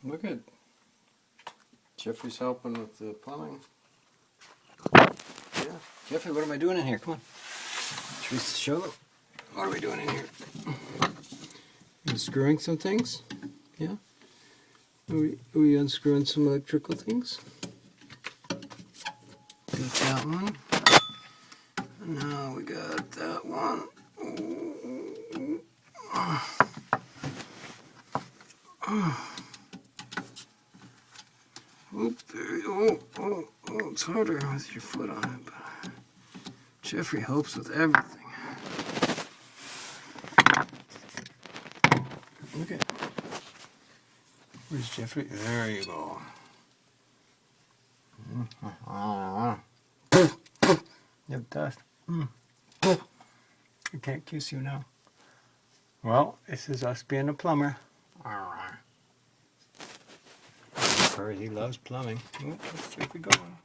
Look at Jeffrey's helping with the plumbing. Yeah. Jeffrey, what am I doing in here? Come on. Should we show them? What are we doing in here? Unscrewing some things? Yeah? Are we unscrewing some electrical things? Got that one. Now we got that one. Oop, there you go. Oh, it's harder with your foot on it, but Jeffrey helps with everything. Okay. Where's Jeffrey? There you go. You have dust. I can't kiss you now. Well, this is us being a plumber. He loves plumbing. Oh, where's Jeffrey going?